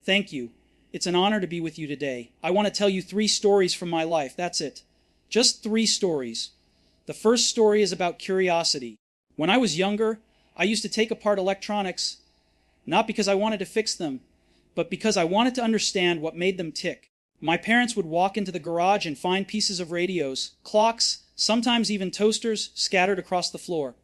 Thank you. It's an honor to be with you today. I want to tell you 3 stories from my life. That's it. Just 3 stories. The first story is about curiosity. When I was younger, I used to take apart electronics, not because I wanted to fix them, but because I wanted to understand what made them tick. My parents would walk into the garage and find pieces of radios, clocks, sometimes even toasters scattered across the floor.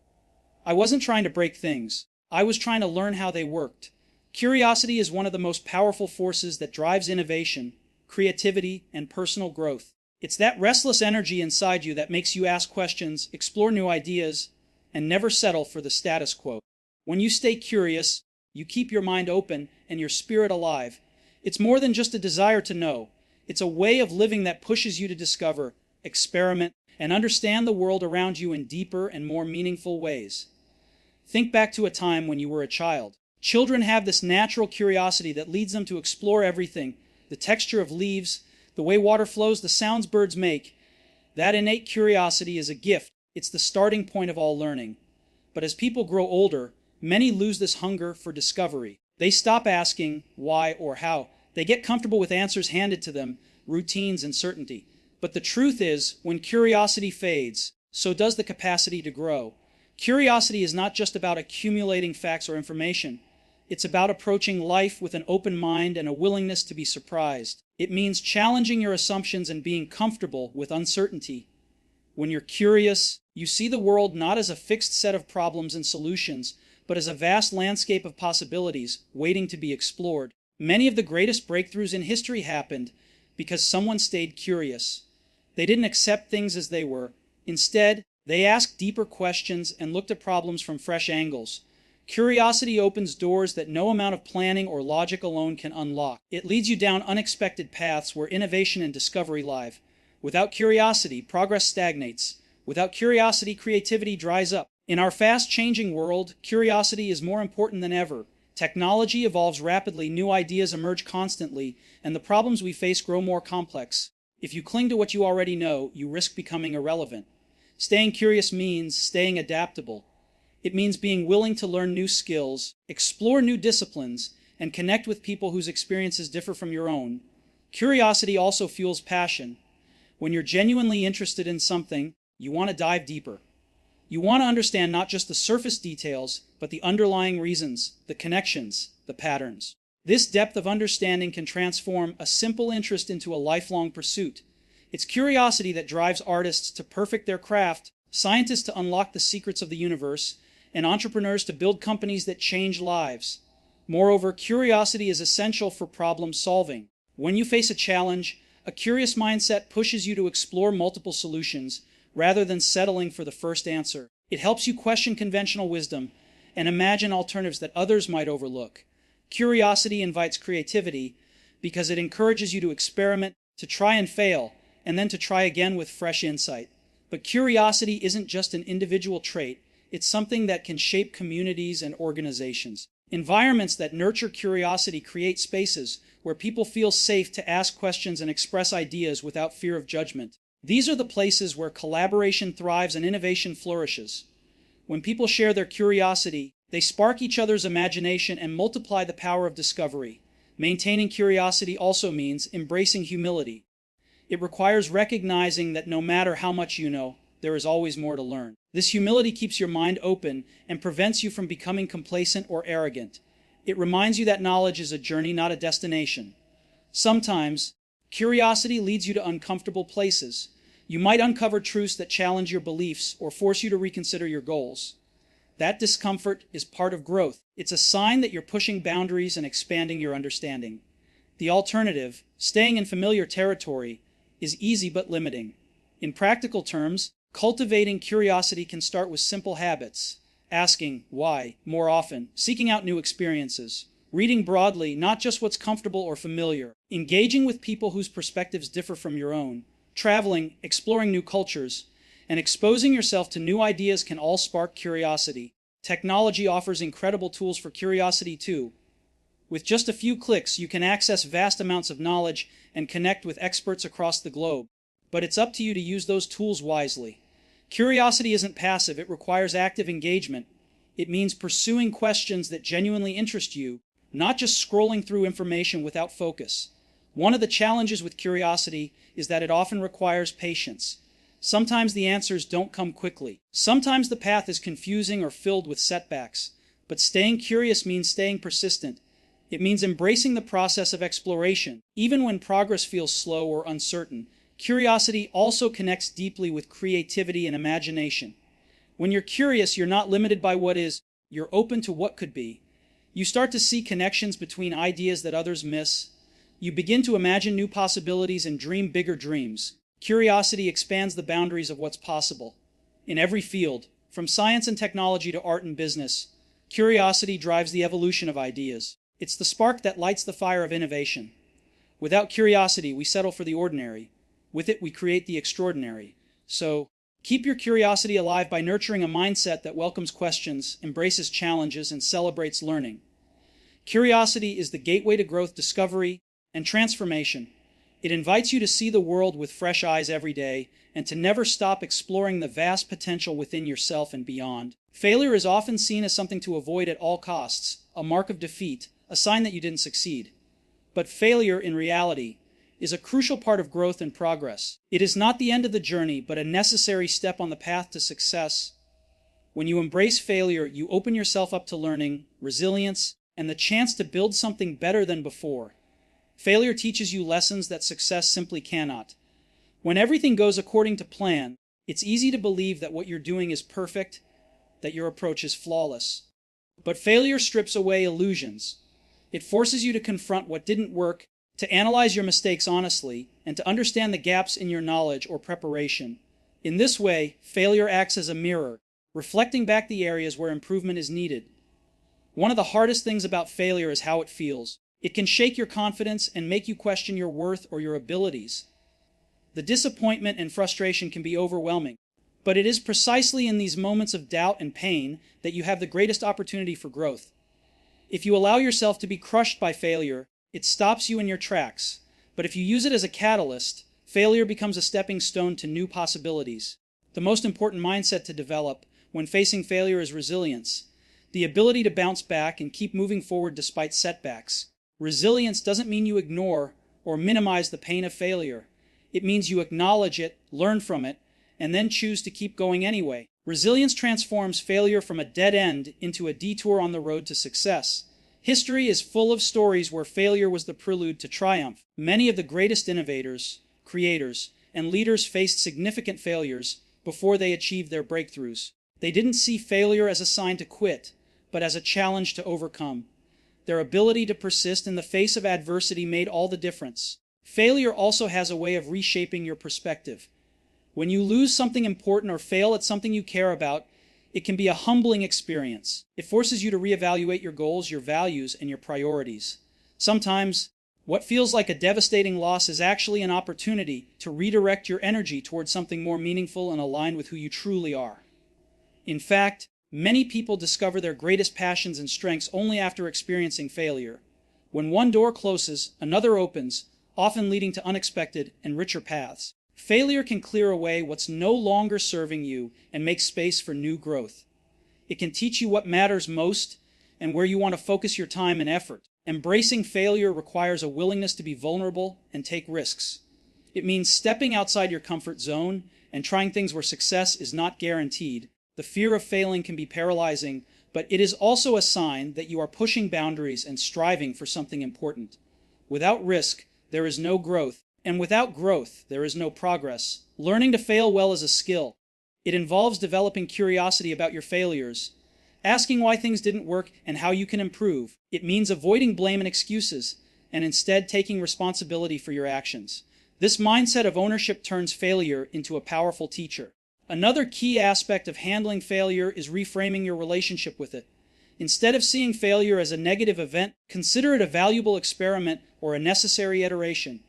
I wasn't trying to break things. I was trying to learn how they worked. Curiosity is one of the most powerful forces that drives innovation, creativity, and personal growth. It's that restless energy inside you that makes you ask questions, explore new ideas, and never settle for the status quo. When you stay curious, you keep your mind open and your spirit alive. It's more than just a desire to know. It's a way of living that pushes you to discover, experiment, and understand the world around you in deeper and more meaningful ways. Think back to a time when you were a child. Children have this natural curiosity that leads them to explore everything: the texture of leaves, the way water flows, the sounds birds make. That innate curiosity is a gift. It's the starting point of all learning. But as people grow older, many lose this hunger for discovery. They stop asking why or how. They get comfortable with answers handed to them, routines and certainty. But the truth is, when curiosity fades, so does the capacity to grow. Curiosity is not just about accumulating facts or information. It's about approaching life with an open mind and a willingness to be surprised. It means challenging your assumptions and being comfortable with uncertainty. When you're curious, you see the world not as a fixed set of problems and solutions, but as a vast landscape of possibilities waiting to be explored. Many of the greatest breakthroughs in history happened because someone stayed curious. They didn't accept things as they were. Instead, they asked deeper questions and looked at problems from fresh angles. Curiosity opens doors that no amount of planning or logic alone can unlock. It leads you down unexpected paths where innovation and discovery live. Without curiosity, progress stagnates. Without curiosity, creativity dries up. In our fast-changing world, curiosity is more important than ever. Technology evolves rapidly, new ideas emerge constantly, and the problems we face grow more complex. If you cling to what you already know, you risk becoming irrelevant. Staying curious means staying adaptable. It means being willing to learn new skills, explore new disciplines, and connect with people whose experiences differ from your own. Curiosity also fuels passion. When you're genuinely interested in something, you want to dive deeper. You want to understand not just the surface details, but the underlying reasons, the connections, the patterns. This depth of understanding can transform a simple interest into a lifelong pursuit. It's curiosity that drives artists to perfect their craft, scientists to unlock the secrets of the universe, and entrepreneurs to build companies that change lives. Moreover, curiosity is essential for problem solving. When you face a challenge, a curious mindset pushes you to explore multiple solutions rather than settling for the first answer. It helps you question conventional wisdom and imagine alternatives that others might overlook. Curiosity invites creativity because it encourages you to experiment, to try and fail, and then to try again with fresh insight. But curiosity isn't just an individual trait. It's something that can shape communities and organizations. Environments that nurture curiosity create spaces where people feel safe to ask questions and express ideas without fear of judgment. These are the places where collaboration thrives and innovation flourishes. When people share their curiosity, they spark each other's imagination and multiply the power of discovery. Maintaining curiosity also means embracing humility. It requires recognizing that no matter how much you know, there is always more to learn. This humility keeps your mind open and prevents you from becoming complacent or arrogant. It reminds you that knowledge is a journey, not a destination. Sometimes, curiosity leads you to uncomfortable places. You might uncover truths that challenge your beliefs or force you to reconsider your goals. That discomfort is part of growth. It's a sign that you're pushing boundaries and expanding your understanding. The alternative, staying in familiar territory, is easy but limiting. In practical terms, cultivating curiosity can start with simple habits: asking why more often, seeking out new experiences, reading broadly, not just what's comfortable or familiar, engaging with people whose perspectives differ from your own, traveling, exploring new cultures, and exposing yourself to new ideas can all spark curiosity. Technology offers incredible tools for curiosity too. With just a few clicks, you can access vast amounts of knowledge and connect with experts across the globe. But it's up to you to use those tools wisely. Curiosity isn't passive, it requires active engagement. It means pursuing questions that genuinely interest you, not just scrolling through information without focus. One of the challenges with curiosity is that it often requires patience. Sometimes the answers don't come quickly. Sometimes the path is confusing or filled with setbacks. But staying curious means staying persistent. It means embracing the process of exploration, even when progress feels slow or uncertain. Curiosity also connects deeply with creativity and imagination. When you're curious, you're not limited by what is, you're open to what could be. You start to see connections between ideas that others miss. You begin to imagine new possibilities and dream bigger dreams. Curiosity expands the boundaries of what's possible. In every field, from science and technology to art and business, curiosity drives the evolution of ideas. It's the spark that lights the fire of innovation. Without curiosity, we settle for the ordinary. With it, we create the extraordinary. So, keep your curiosity alive by nurturing a mindset that welcomes questions, embraces challenges, and celebrates learning. Curiosity is the gateway to growth, discovery, and transformation. It invites you to see the world with fresh eyes every day and to never stop exploring the vast potential within yourself and beyond. Failure is often seen as something to avoid at all costs, a mark of defeat, a sign that you didn't succeed. But failure, in reality, is a crucial part of growth and progress. It is not the end of the journey, but a necessary step on the path to success. When you embrace failure, you open yourself up to learning, resilience, and the chance to build something better than before. Failure teaches you lessons that success simply cannot. When everything goes according to plan, it's easy to believe that what you're doing is perfect, that your approach is flawless. But failure strips away illusions. It forces you to confront what didn't work, to analyze your mistakes honestly, and to understand the gaps in your knowledge or preparation. In this way, failure acts as a mirror, reflecting back the areas where improvement is needed. One of the hardest things about failure is how it feels. It can shake your confidence and make you question your worth or your abilities. The disappointment and frustration can be overwhelming, but it is precisely in these moments of doubt and pain that you have the greatest opportunity for growth. If you allow yourself to be crushed by failure, it stops you in your tracks. But if you use it as a catalyst, failure becomes a stepping stone to new possibilities. The most important mindset to develop when facing failure is resilience, the ability to bounce back and keep moving forward despite setbacks. Resilience doesn't mean you ignore or minimize the pain of failure. It means you acknowledge it, learn from it, and then choose to keep going anyway. Resilience transforms failure from a dead end into a detour on the road to success. History is full of stories where failure was the prelude to triumph. Many of the greatest innovators, creators, and leaders faced significant failures before they achieved their breakthroughs. They didn't see failure as a sign to quit, but as a challenge to overcome. Their ability to persist in the face of adversity made all the difference. Failure also has a way of reshaping your perspective. When you lose something important or fail at something you care about, it can be a humbling experience. It forces you to reevaluate your goals, your values, and your priorities. Sometimes, what feels like a devastating loss is actually an opportunity to redirect your energy towards something more meaningful and aligned with who you truly are. In fact, many people discover their greatest passions and strengths only after experiencing failure. When one door closes, another opens, often leading to unexpected and richer paths. Failure can clear away what's no longer serving you and make space for new growth. It can teach you what matters most and where you want to focus your time and effort. Embracing failure requires a willingness to be vulnerable and take risks. It means stepping outside your comfort zone and trying things where success is not guaranteed. The fear of failing can be paralyzing, but it is also a sign that you are pushing boundaries and striving for something important. Without risk, there is no growth. And without growth, there is no progress. Learning to fail well is a skill. It involves developing curiosity about your failures, asking why things didn't work and how you can improve. It means avoiding blame and excuses, and instead taking responsibility for your actions. This mindset of ownership turns failure into a powerful teacher. Another key aspect of handling failure is reframing your relationship with it. Instead of seeing failure as a negative event, consider it a valuable experiment or a necessary iteration.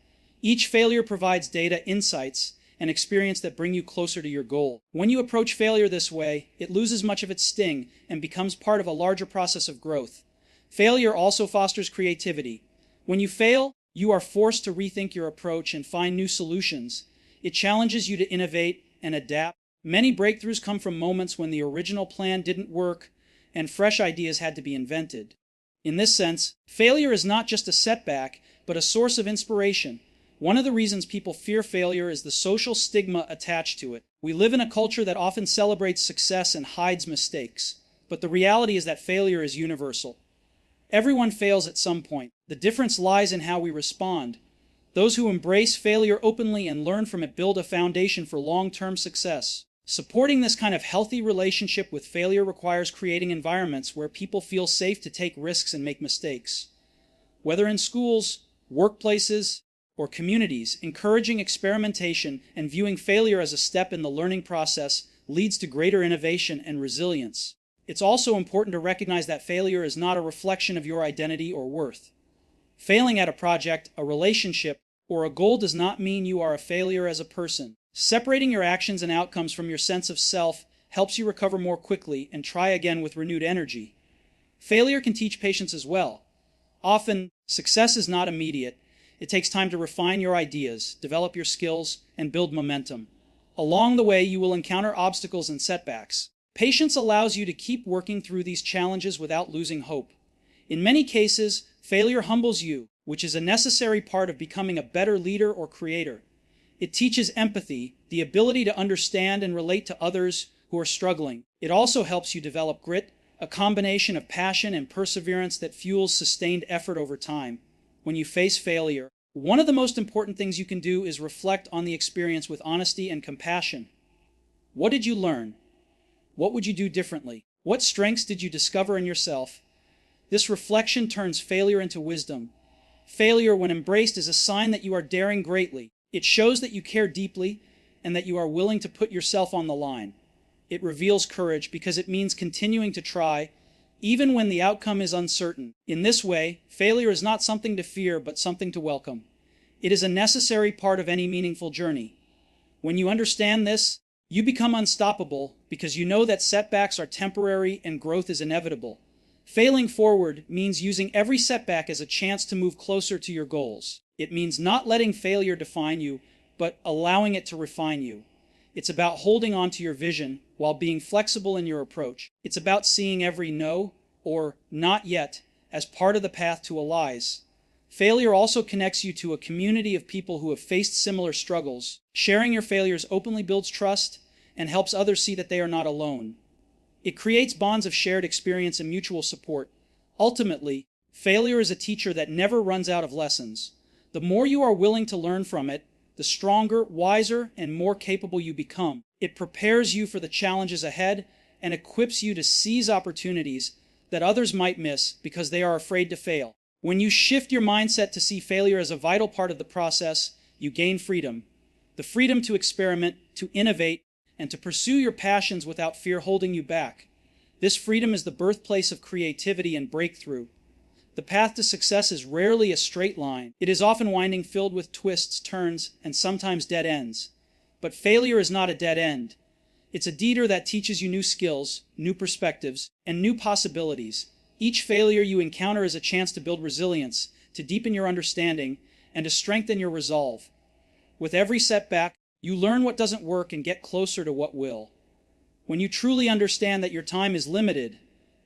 Each failure provides data, insights, and experience that bring you closer to your goal. When you approach failure this way, it loses much of its sting and becomes part of a larger process of growth. Failure also fosters creativity. When you fail, you are forced to rethink your approach and find new solutions. It challenges you to innovate and adapt. Many breakthroughs come from moments when the original plan didn't work and fresh ideas had to be invented. In this sense, failure is not just a setback, but a source of inspiration. One of the reasons people fear failure is the social stigma attached to it. We live in a culture that often celebrates success and hides mistakes. But the reality is that failure is universal. Everyone fails at some point. The difference lies in how we respond. Those who embrace failure openly and learn from it build a foundation for long-term success. Supporting this kind of healthy relationship with failure requires creating environments where people feel safe to take risks and make mistakes. Whether in schools, workplaces, or communities, encouraging experimentation and viewing failure as a step in the learning process leads to greater innovation and resilience. It's also important to recognize that failure is not a reflection of your identity or worth. Failing at a project, a relationship, or a goal does not mean you are a failure as a person. Separating your actions and outcomes from your sense of self helps you recover more quickly and try again with renewed energy. Failure can teach patience as well. Often, success is not immediate. It takes time to refine your ideas, develop your skills, and build momentum. Along the way, you will encounter obstacles and setbacks. Patience allows you to keep working through these challenges without losing hope. In many cases, failure humbles you, which is a necessary part of becoming a better leader or creator. It teaches empathy, the ability to understand and relate to others who are struggling. It also helps you develop grit, a combination of passion and perseverance that fuels sustained effort over time. When you face failure, one of the most important things you can do is reflect on the experience with honesty and compassion. What did you learn? What would you do differently? What strengths did you discover in yourself? This reflection turns failure into wisdom. Failure, when embraced, is a sign that you are daring greatly. It shows that you care deeply and that you are willing to put yourself on the line. It reveals courage because it means continuing to try, even when the outcome is uncertain. In this way, failure is not something to fear, but something to welcome. It is a necessary part of any meaningful journey. When you understand this, you become unstoppable because you know that setbacks are temporary and growth is inevitable. Failing forward means using every setback as a chance to move closer to your goals. It means not letting failure define you, but allowing it to refine you. It's about holding on to your vision while being flexible in your approach. It's about seeing every no or not yet as part of the path to a rise. Failure also connects you to a community of people who have faced similar struggles. Sharing your failures openly builds trust and helps others see that they are not alone. It creates bonds of shared experience and mutual support. Ultimately, failure is a teacher that never runs out of lessons. The more you are willing to learn from it, the stronger, wiser, and more capable you become. It prepares you for the challenges ahead and equips you to seize opportunities that others might miss because they are afraid to fail. When you shift your mindset to see failure as a vital part of the process, you gain freedom. The freedom to experiment, to innovate, and to pursue your passions without fear holding you back. This freedom is the birthplace of creativity and breakthrough. The path to success is rarely a straight line. It is often winding, filled with twists, turns, and sometimes dead ends. But failure is not a dead end. It's a detour that teaches you new skills, new perspectives, and new possibilities. Each failure you encounter is a chance to build resilience, to deepen your understanding, and to strengthen your resolve. With every setback, you learn what doesn't work and get closer to what will. When you truly understand that your time is limited,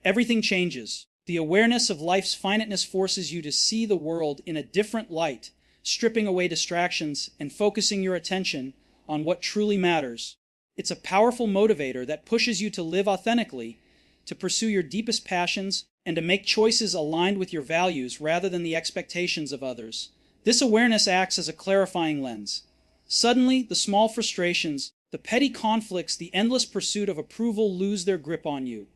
everything changes. The awareness of life's finiteness forces you to see the world in a different light, stripping away distractions and focusing your attention on what truly matters. It's a powerful motivator that pushes you to live authentically, to pursue your deepest passions, and to make choices aligned with your values rather than the expectations of others. This awareness acts as a clarifying lens. Suddenly, the small frustrations, the petty conflicts, the endless pursuit of approval lose their grip on you.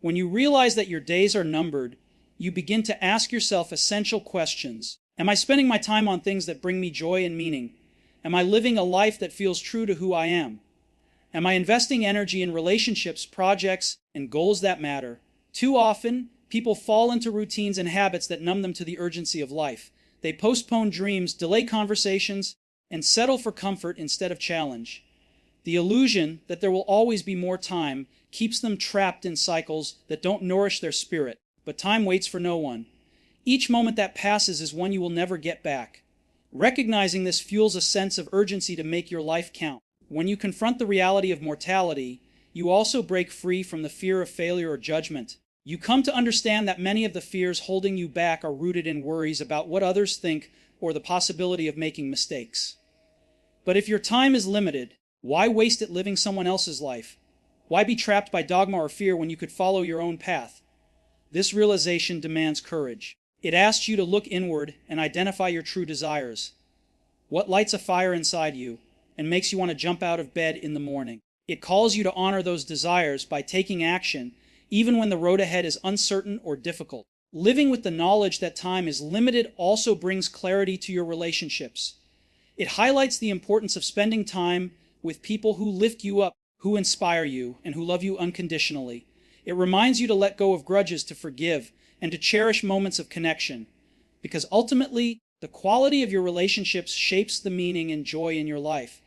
When you realize that your days are numbered, you begin to ask yourself essential questions. Am I spending my time on things that bring me joy and meaning? Am I living a life that feels true to who I am? Am I investing energy in relationships, projects, and goals that matter? Too often, people fall into routines and habits that numb them to the urgency of life. They postpone dreams, delay conversations, and settle for comfort instead of challenge. The illusion that there will always be more time keeps them trapped in cycles that don't nourish their spirit. But time waits for no one. Each moment that passes is one you will never get back. Recognizing this fuels a sense of urgency to make your life count. When you confront the reality of mortality, you also break free from the fear of failure or judgment. You come to understand that many of the fears holding you back are rooted in worries about what others think or the possibility of making mistakes. But if your time is limited, why waste it living someone else's life? Why be trapped by dogma or fear when you could follow your own path? This realization demands courage. It asks you to look inward and identify your true desires. What lights a fire inside you and makes you want to jump out of bed in the morning? It calls you to honor those desires by taking action, even when the road ahead is uncertain or difficult. Living with the knowledge that time is limited also brings clarity to your relationships. It highlights the importance of spending time with people who lift you up, who inspire you, and who love you unconditionally. It reminds you to let go of grudges, to forgive, and to cherish moments of connection. Because ultimately, the quality of your relationships shapes the meaning and joy in your life.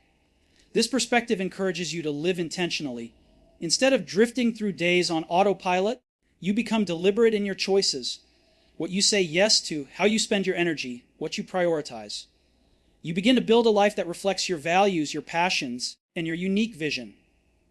This perspective encourages you to live intentionally. Instead of drifting through days on autopilot, you become deliberate in your choices, what you say yes to, how you spend your energy, what you prioritize. You begin to build a life that reflects your values, your passions, and your unique vision.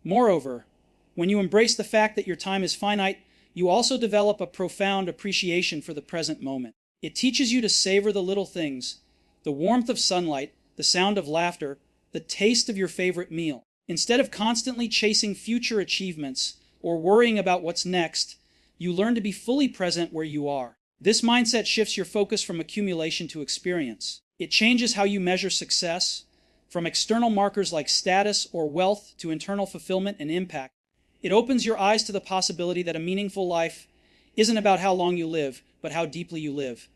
Moreover, when you embrace the fact that your time is finite, you also develop a profound appreciation for the present moment. It teaches you to savor the little things, the warmth of sunlight, the sound of laughter, the taste of your favorite meal. Instead of constantly chasing future achievements or worrying about what's next, you learn to be fully present where you are. This mindset shifts your focus from accumulation to experience. It changes how you measure success, from external markers like status or wealth to internal fulfillment and impact. It opens your eyes to the possibility that a meaningful life isn't about how long you live, but how deeply you live.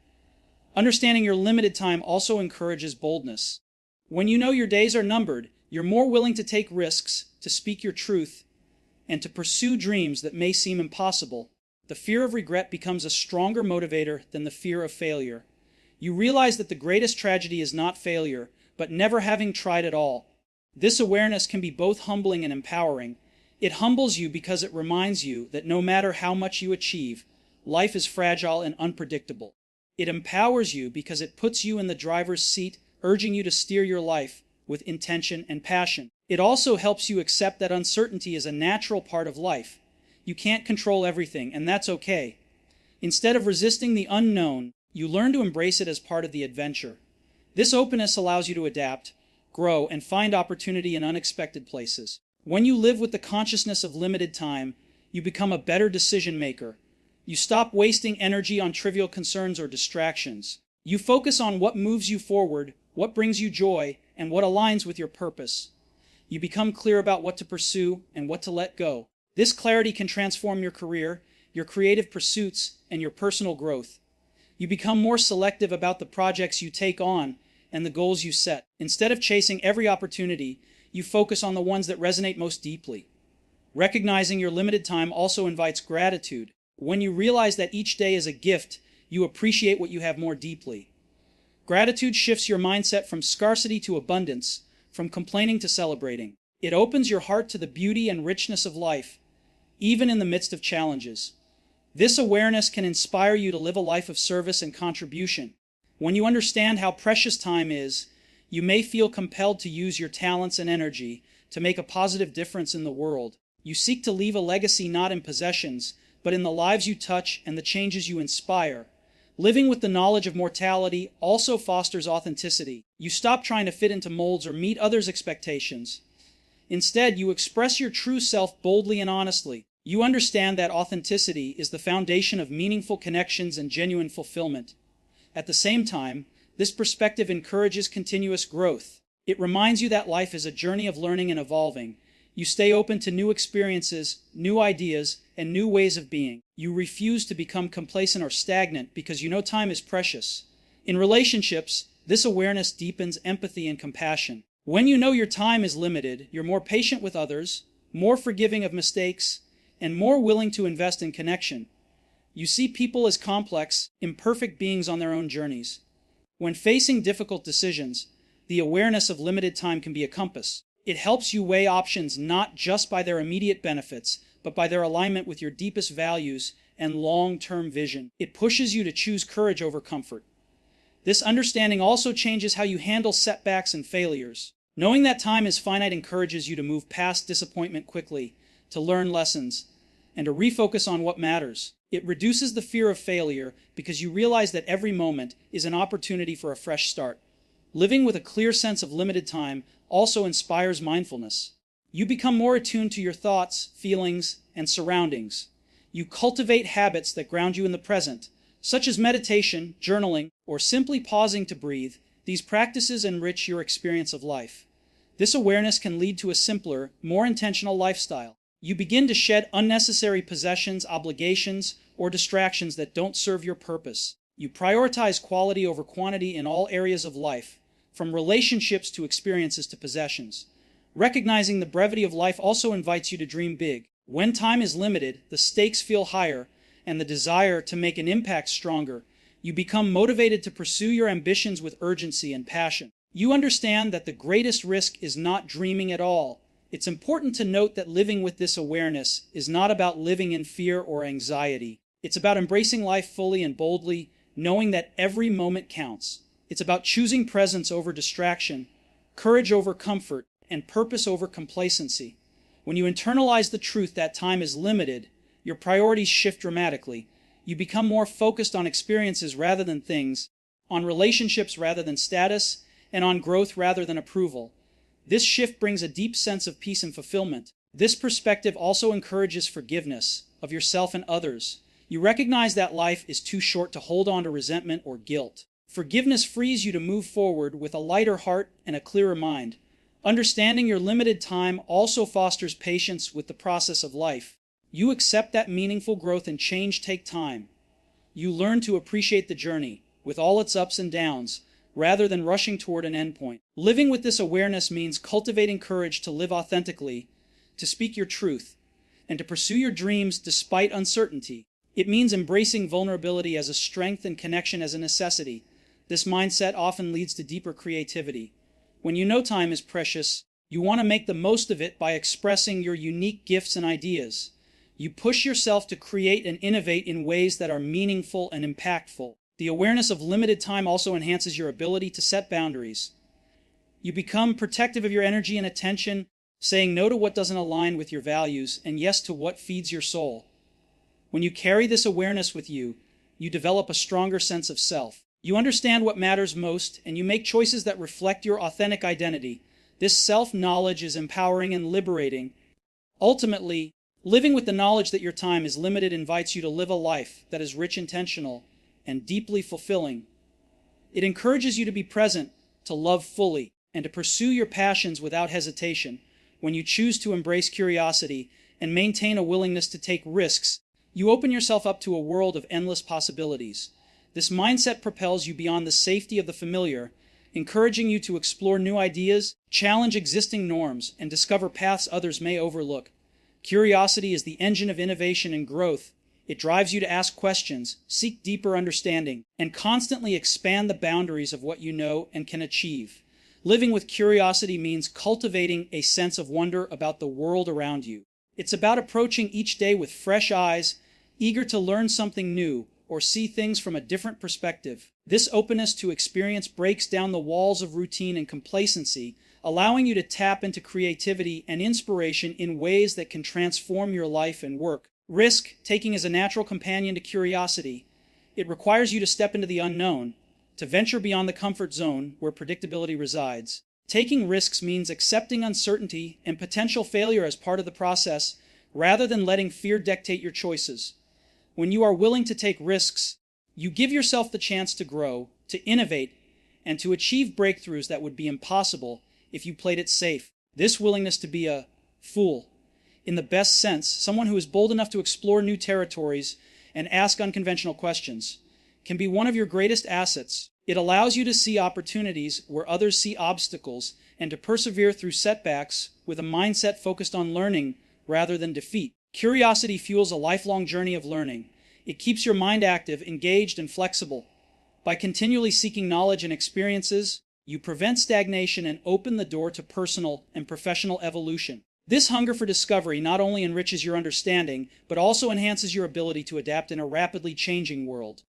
Understanding your limited time also encourages boldness. When you know your days are numbered, you're more willing to take risks, to speak your truth, and to pursue dreams that may seem impossible. The fear of regret becomes a stronger motivator than the fear of failure. You realize that the greatest tragedy is not failure, but never having tried at all. This awareness can be both humbling and empowering. It humbles you because it reminds you that no matter how much you achieve, life is fragile and unpredictable. It empowers you because it puts you in the driver's seat, urging you to steer your life with intention and passion. It also helps you accept that uncertainty is a natural part of life. You can't control everything, and that's okay. Instead of resisting the unknown, you learn to embrace it as part of the adventure. This openness allows you to adapt, grow, and find opportunity in unexpected places. When you live with the consciousness of limited time, you become a better decision maker. You stop wasting energy on trivial concerns or distractions. You focus on what moves you forward, what brings you joy, and what aligns with your purpose. You become clear about what to pursue and what to let go. This clarity can transform your career, your creative pursuits, and your personal growth. You become more selective about the projects you take on and the goals you set. Instead of chasing every opportunity, you focus on the ones that resonate most deeply. Recognizing your limited time also invites gratitude. When you realize that each day is a gift, you appreciate what you have more deeply. Gratitude shifts your mindset from scarcity to abundance, from complaining to celebrating. It opens your heart to the beauty and richness of life, even in the midst of challenges. This awareness can inspire you to live a life of service and contribution. When you understand how precious time is, you may feel compelled to use your talents and energy to make a positive difference in the world. You seek to leave a legacy not in possessions, but in the lives you touch and the changes you inspire. Living with the knowledge of mortality also fosters authenticity. You stop trying to fit into molds or meet others' expectations. Instead, you express your true self boldly and honestly. You understand that authenticity is the foundation of meaningful connections and genuine fulfillment. At the same time, this perspective encourages continuous growth. It reminds you that life is a journey of learning and evolving. You stay open to new experiences, new ideas, and new ways of being. You refuse to become complacent or stagnant because you know time is precious. In relationships, this awareness deepens empathy and compassion. When you know your time is limited, you're more patient with others, more forgiving of mistakes, and more willing to invest in connection. You see people as complex, imperfect beings on their own journeys. When facing difficult decisions, the awareness of limited time can be a compass. It helps you weigh options not just by their immediate benefits, but by their alignment with your deepest values and long-term vision. It pushes you to choose courage over comfort. This understanding also changes how you handle setbacks and failures. Knowing that time is finite encourages you to move past disappointment quickly, to learn lessons, and a refocus on what matters. It reduces the fear of failure because you realize that every moment is an opportunity for a fresh start. Living with a clear sense of limited time also inspires mindfulness. You become more attuned to your thoughts, feelings, and surroundings. You cultivate habits that ground you in the present, such as meditation, journaling, or simply pausing to breathe. These practices enrich your experience of life. This awareness can lead to a simpler, more intentional lifestyle. You begin to shed unnecessary possessions, obligations, or distractions that don't serve your purpose. You prioritize quality over quantity in all areas of life, from relationships to experiences to possessions. Recognizing the brevity of life also invites you to dream big. When time is limited, the stakes feel higher, and the desire to make an impact stronger. You become motivated to pursue your ambitions with urgency and passion. You understand that the greatest risk is not dreaming at all. It's important to note that living with this awareness is not about living in fear or anxiety. It's about embracing life fully and boldly, knowing that every moment counts. It's about choosing presence over distraction, courage over comfort, and purpose over complacency. When you internalize the truth that time is limited, your priorities shift dramatically. You become more focused on experiences rather than things, on relationships rather than status, and on growth rather than approval. This shift brings a deep sense of peace and fulfillment. This perspective also encourages forgiveness of yourself and others. You recognize that life is too short to hold on to resentment or guilt. Forgiveness frees you to move forward with a lighter heart and a clearer mind. Understanding your limited time also fosters patience with the process of life. You accept that meaningful growth and change take time. You learn to appreciate the journey, with all its ups and downs, rather than rushing toward an endpoint. Living with this awareness means cultivating courage to live authentically, to speak your truth, and to pursue your dreams despite uncertainty. It means embracing vulnerability as a strength and connection as a necessity. This mindset often leads to deeper creativity. When you know time is precious, you want to make the most of it by expressing your unique gifts and ideas. You push yourself to create and innovate in ways that are meaningful and impactful. The awareness of limited time also enhances your ability to set boundaries. You become protective of your energy and attention, saying no to what doesn't align with your values and yes to what feeds your soul. When you carry this awareness with you, you develop a stronger sense of self. You understand what matters most, and you make choices that reflect your authentic identity. This self-knowledge is empowering and liberating. Ultimately, living with the knowledge that your time is limited invites you to live a life that is rich, intentional, and deeply fulfilling. It encourages you to be present, to love fully, and to pursue your passions without hesitation. When you choose to embrace curiosity and maintain a willingness to take risks, you open yourself up to a world of endless possibilities. This mindset propels you beyond the safety of the familiar, encouraging you to explore new ideas, challenge existing norms, and discover paths others may overlook. Curiosity is the engine of innovation and growth. It drives you to ask questions, seek deeper understanding, and constantly expand the boundaries of what you know and can achieve. Living with curiosity means cultivating a sense of wonder about the world around you. It's about approaching each day with fresh eyes, eager to learn something new or see things from a different perspective. This openness to experience breaks down the walls of routine and complacency, allowing you to tap into creativity and inspiration in ways that can transform your life and work. Risk-taking is a natural companion to curiosity. It requires you to step into the unknown, to venture beyond the comfort zone where predictability resides. Taking risks means accepting uncertainty and potential failure as part of the process, rather than letting fear dictate your choices. When you are willing to take risks, you give yourself the chance to grow, to innovate, and to achieve breakthroughs that would be impossible if you played it safe. This willingness to be a fool, in the best sense, someone who is bold enough to explore new territories and ask unconventional questions, can be one of your greatest assets. It allows you to see opportunities where others see obstacles and to persevere through setbacks with a mindset focused on learning rather than defeat. Curiosity fuels a lifelong journey of learning. It keeps your mind active, engaged, and flexible. By continually seeking knowledge and experiences, you prevent stagnation and open the door to personal and professional evolution. This hunger for discovery not only enriches your understanding, but also enhances your ability to adapt in a rapidly changing world.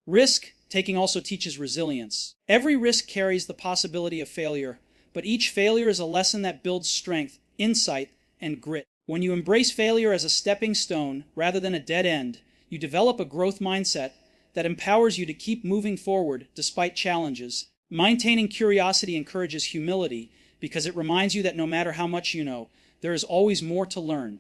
Risk-taking also teaches resilience. Every risk carries the possibility of failure, but each failure is a lesson that builds strength, insight, and grit. When you embrace failure as a stepping stone rather than a dead end, you develop a growth mindset that empowers you to keep moving forward despite challenges. Maintaining curiosity encourages humility because it reminds you that no matter how much you know, there is always more to learn.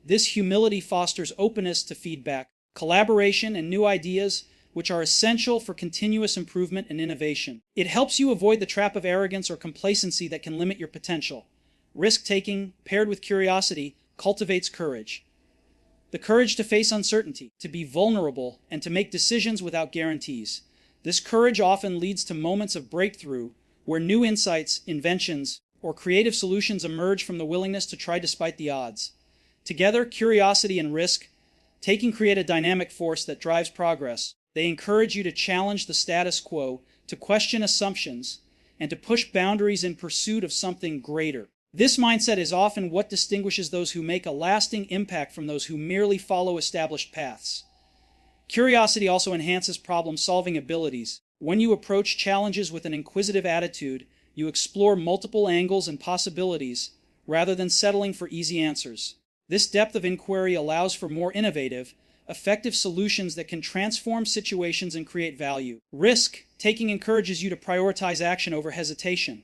This humility fosters openness to feedback, collaboration, and new ideas, which are essential for continuous improvement and innovation. It helps you avoid the trap of arrogance or complacency that can limit your potential. Risk-taking, paired with curiosity, cultivates courage. The courage to face uncertainty, to be vulnerable, and to make decisions without guarantees. This courage often leads to moments of breakthrough where new insights, inventions, or creative solutions emerge from the willingness to try despite the odds. Together, curiosity and risk-taking create a dynamic force that drives progress. They encourage you to challenge the status quo, to question assumptions, and to push boundaries in pursuit of something greater. This mindset is often what distinguishes those who make a lasting impact from those who merely follow established paths. Curiosity also enhances problem-solving abilities. When you approach challenges with an inquisitive attitude, you explore multiple angles and possibilities rather than settling for easy answers. This depth of inquiry allows for more innovative, effective solutions that can transform situations and create value. Risk-taking encourages you to prioritize action over hesitation.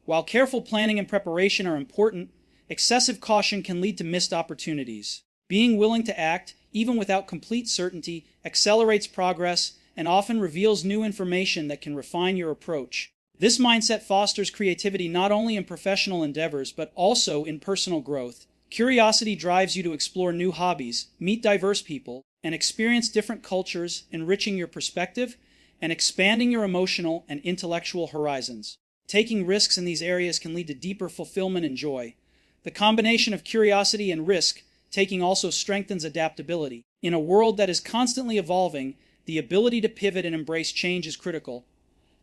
While careful planning and preparation are important, excessive caution can lead to missed opportunities. Being willing to act, even without complete certainty, accelerates progress and often reveals new information that can refine your approach. This mindset fosters creativity not only in professional endeavors but also in personal growth. Curiosity drives you to explore new hobbies, meet diverse people, and experience different cultures, enriching your perspective and expanding your emotional and intellectual horizons. Taking risks in these areas can lead to deeper fulfillment and joy. The combination of curiosity and risk-taking also strengthens adaptability. In a world that is constantly evolving, the ability to pivot and embrace change is critical.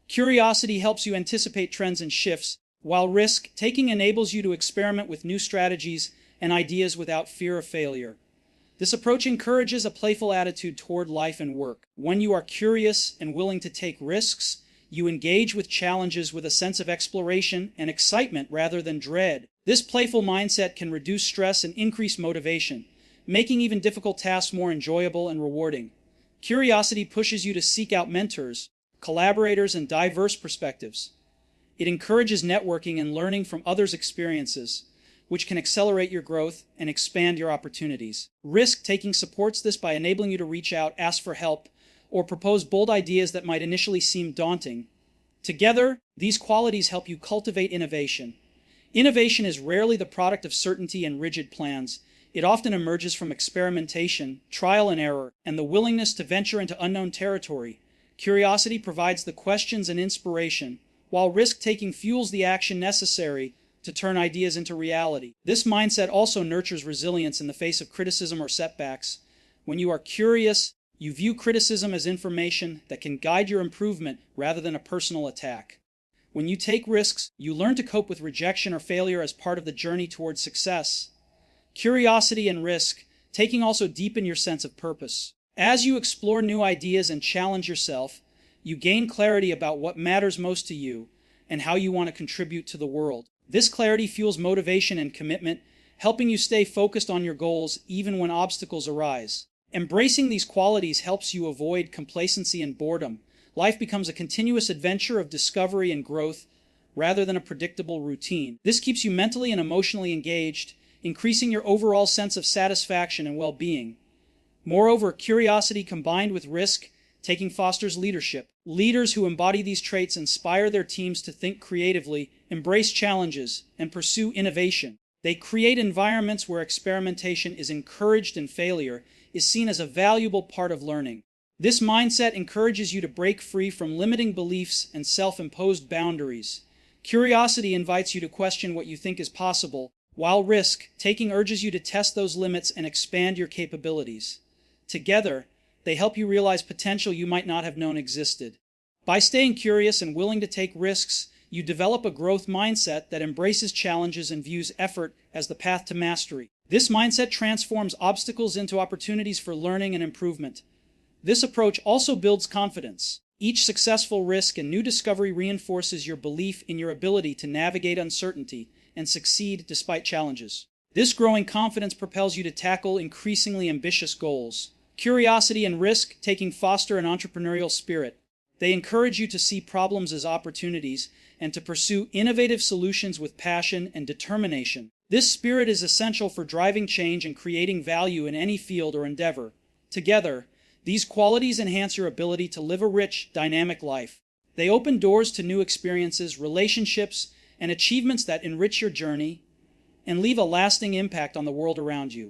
Curiosity helps you anticipate trends and shifts, while risk-taking enables you to experiment with new strategies and ideas without fear of failure. This approach encourages a playful attitude toward life and work. When you are curious and willing to take risks, you engage with challenges with a sense of exploration and excitement rather than dread. This playful mindset can reduce stress and increase motivation, making even difficult tasks more enjoyable and rewarding. Curiosity pushes you to seek out mentors, collaborators, and diverse perspectives. It encourages networking and learning from others' experiences, which can accelerate your growth and expand your opportunities. Risk-taking supports this by enabling you to reach out, ask for help, or propose bold ideas that might initially seem daunting. Together, these qualities help you cultivate innovation. Innovation is rarely the product of certainty and rigid plans. It often emerges from experimentation, trial and error, and the willingness to venture into unknown territory. Curiosity provides the questions and inspiration, while risk-taking fuels the action necessary to turn ideas into reality. This mindset also nurtures resilience in the face of criticism or setbacks. When you are curious, you view criticism as information that can guide your improvement rather than a personal attack. When you take risks, you learn to cope with rejection or failure as part of the journey towards success. Curiosity and risk-taking also deepen your sense of purpose. As you explore new ideas and challenge yourself, you gain clarity about what matters most to you and how you want to contribute to the world. This clarity fuels motivation and commitment, helping you stay focused on your goals even when obstacles arise. Embracing these qualities helps you avoid complacency and boredom. Life becomes a continuous adventure of discovery and growth rather than a predictable routine. This keeps you mentally and emotionally engaged, increasing your overall sense of satisfaction and well-being. Moreover, curiosity combined with risk-taking fosters leadership. Leaders who embody these traits inspire their teams to think creatively, embrace challenges, and pursue innovation. They create environments where experimentation is encouraged and failure is seen as a valuable part of learning. This mindset encourages you to break free from limiting beliefs and self-imposed boundaries. Curiosity invites you to question what you think is possible, while risk-taking urges you to test those limits and expand your capabilities. Together, they help you realize potential you might not have known existed. By staying curious and willing to take risks, you develop a growth mindset that embraces challenges and views effort as the path to mastery. This mindset transforms obstacles into opportunities for learning and improvement. This approach also builds confidence. Each successful risk and new discovery reinforces your belief in your ability to navigate uncertainty and succeed despite challenges. This growing confidence propels you to tackle increasingly ambitious goals. Curiosity and risk-taking foster an entrepreneurial spirit. They encourage you to see problems as opportunities and to pursue innovative solutions with passion and determination. This spirit is essential for driving change and creating value in any field or endeavor. Together, these qualities enhance your ability to live a rich, dynamic life. They open doors to new experiences, relationships, and achievements that enrich your journey and leave a lasting impact on the world around you.